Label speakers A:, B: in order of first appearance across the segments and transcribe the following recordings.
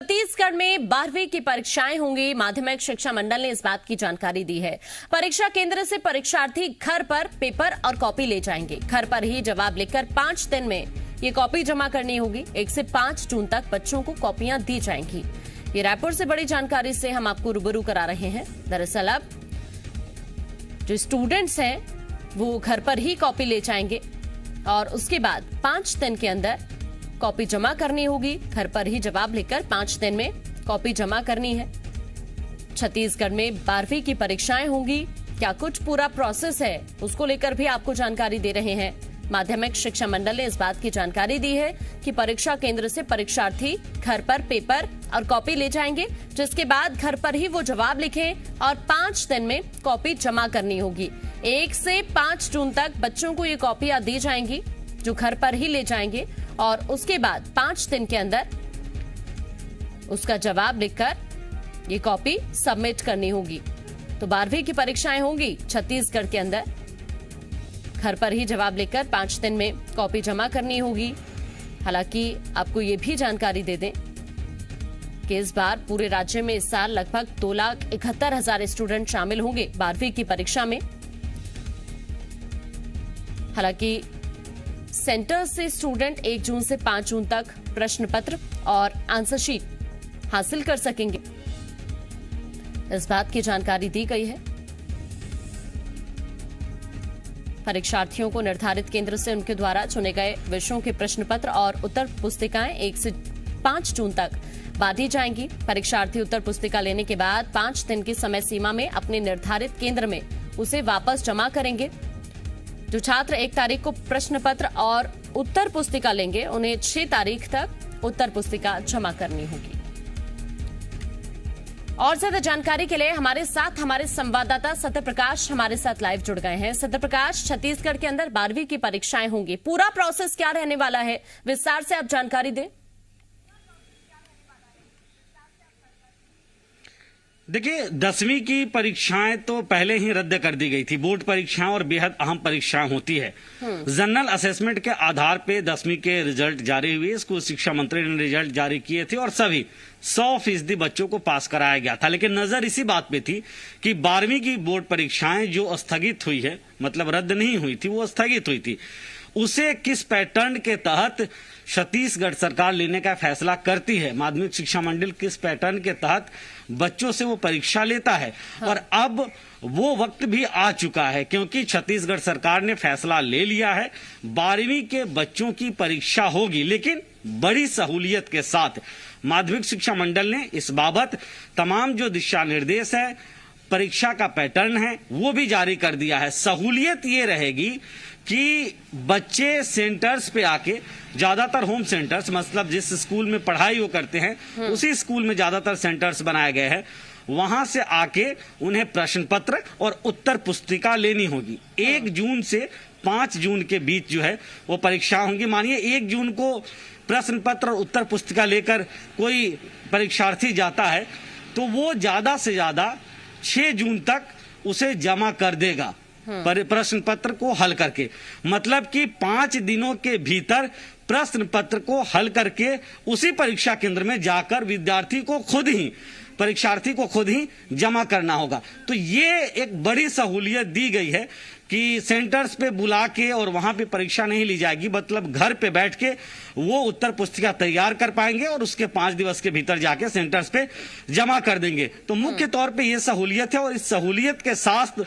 A: छत्तीसगढ़ में 12वीं की परीक्षाएं होंगी। माध्यमिक शिक्षा मंडल ने इस बात की जानकारी दी है। परीक्षा केंद्र से परीक्षार्थी घर पर पेपर और कॉपी ले जाएंगे। घर पर ही जवाब लिखकर 5 दिन में ये कॉपी जमा करनी होगी। 1 से 5 जून तक बच्चों को कॉपियां दी जाएंगी। ये रायपुर से बड़ी जानकारी से हम आपको रूबरू करा रहे हैं। दरअसल अब जो स्टूडेंट्स हैं वो घर पर ही कॉपी ले जाएंगे और उसके बाद 5 दिन के अंदर कॉपी जमा करनी होगी। घर पर ही जवाब लिखकर 5 दिन में कॉपी जमा करनी है। छत्तीसगढ़ में 12वीं की परीक्षाएं होंगी। क्या कुछ पूरा प्रोसेस है उसको लेकर भी आपको जानकारी दे रहे हैं। माध्यमिक शिक्षा मंडल ने इस बात की जानकारी दी है कि परीक्षा केंद्र से परीक्षार्थी घर पर पेपर और कॉपी ले जाएंगे, जिसके बाद घर पर ही वो जवाब लिखें और 5 दिन में कॉपी जमा करनी होगी। 1 से 5 जून तक बच्चों को ये कॉपियां दी जाएंगी जो घर पर ही ले जाएंगे और उसके बाद 5 दिन के अंदर उसका जवाब लिखकर ये कॉपी सबमिट करनी होगी। तो 12वीं की परीक्षाएं होंगी छत्तीसगढ़ के अंदर। घर पर ही जवाब लिखकर 5 दिन में कॉपी जमा करनी होगी। हालांकि आपको ये भी जानकारी दे दें कि इस बार पूरे राज्य में इस साल लगभग 2,71,000 स्टूडेंट शामिल होंगे 12वीं की परीक्षा में। हालांकि सेंटर से स्टूडेंट 1 जून से 5 जून तक प्रश्न पत्र और आंसर शीट हासिल कर सकेंगे। इस बात की जानकारी दी गई है। परीक्षार्थियों को निर्धारित केंद्र से उनके द्वारा चुने गए विषयों के प्रश्न पत्र और उत्तर पुस्तिकाएं 1 से 5 जून तक बांटी जाएंगी। परीक्षार्थी उत्तर पुस्तिका लेने के बाद 5 दिन की समय सीमा में अपने निर्धारित केंद्र में उसे वापस जमा करेंगे। जो छात्र 1 तारीख को प्रश्न पत्र और उत्तर पुस्तिका लेंगे उन्हें 6 तारीख तक उत्तर पुस्तिका जमा करनी होगी। और ज्यादा जानकारी के लिए हमारे साथ हमारे संवाददाता सत्यप्रकाश हमारे साथ लाइव जुड़ गए हैं। सत्यप्रकाश, छत्तीसगढ़ के अंदर 12वीं की परीक्षाएं होंगी, पूरा प्रोसेस क्या रहने वाला है, विस्तार से आप जानकारी दें।
B: देखिए, 10वीं की परीक्षाएं तो पहले ही रद्द कर दी गई थी। बोर्ड परीक्षाएं और बेहद अहम परीक्षाएं होती है। जनरल असेसमेंट के आधार पे 10वीं के रिजल्ट जारी हुए। स्कूल शिक्षा मंत्री ने रिजल्ट जारी किए थे और सभी 100% बच्चों को पास कराया गया था। लेकिन नजर इसी बात पे थी कि 12वीं की बोर्ड परीक्षाएं जो स्थगित हुई है, मतलब रद्द नहीं हुई थी, वो स्थगित हुई थी, उसे किस पैटर्न के तहत छत्तीसगढ़ सरकार लेने का फैसला करती है। माध्यमिक शिक्षा मंडल किस पैटर्न के तहत बच्चों से वो परीक्षा लेता है। और अब वो वक्त भी आ चुका है, क्योंकि छत्तीसगढ़ सरकार ने फैसला ले लिया है। 12वीं के बच्चों की परीक्षा होगी, लेकिन बड़ी सहूलियत के साथ। माध्यमिक शिक्षा मंडल ने इस बाबत तमाम जो दिशा निर्देश है, परीक्षा का पैटर्न है, वो भी जारी कर दिया है। सहूलियत ये रहेगी कि बच्चे सेंटर्स पे आके, ज्यादातर होम सेंटर्स, मतलब जिस स्कूल में पढ़ाई वो करते हैं उसी स्कूल में ज्यादातर सेंटर्स बनाए गए हैं, वहां से आके उन्हें प्रश्न पत्र और उत्तर पुस्तिका लेनी होगी। 1 जून से 5 जून के बीच जो है वो परीक्षा होंगी। मानिए 1 जून को प्रश्न पत्र और उत्तर पुस्तिका लेकर कोई परीक्षार्थी जाता है तो वो ज्यादा से ज्यादा 6 जून तक उसे जमा कर देगा प्रश्न पत्र को हल करके। मतलब कि 5 दिनों के भीतर प्रश्न पत्र को हल करके उसी परीक्षा केंद्र में जाकर विद्यार्थी को खुद ही, परीक्षार्थी को खुद ही जमा करना होगा। तो ये एक बड़ी सहूलियत दी गई है कि सेंटर्स पे बुला के और वहां पे परीक्षा नहीं ली जाएगी। मतलब घर पे बैठ के वो उत्तर पुस्तिका तैयार कर पाएंगे और उसके 5 दिवस के भीतर जाके सेंटर्स पे जमा कर देंगे। तो मुख्य तौर पे ये सहूलियत है और इस सहूलियत के साथ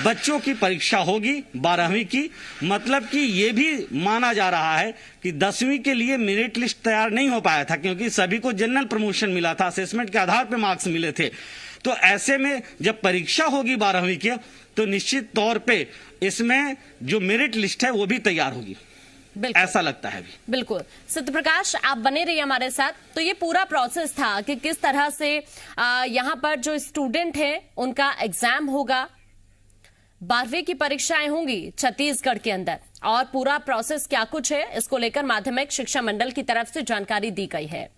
B: बच्चों की परीक्षा होगी 12वीं की। मतलब कि ये भी माना जा रहा है कि 10वीं के लिए मेरिट लिस्ट तैयार नहीं हो पाया था, क्योंकि सभी को जनरल प्रमोशन मिला था, असेसमेंट के आधार पर मार्क्स मिले थे। तो ऐसे में जब परीक्षा होगी 12वीं की तो निश्चित तौर पे इसमें जो मेरिट लिस्ट है वो भी तैयार होगी, ऐसा लगता है भी।
A: बिल्कुल सत्यप्रकाश, आप बने रहिए हमारे साथ। तो ये पूरा प्रोसेस था कि किस तरह से यहाँ पर जो स्टूडेंट है उनका एग्जाम होगा, 12वीं की परीक्षाएं होंगी छत्तीसगढ़ के अंदर, और पूरा प्रोसेस क्या कुछ है इसको लेकर माध्यमिक शिक्षा मंडल की तरफ से जानकारी दी गई है।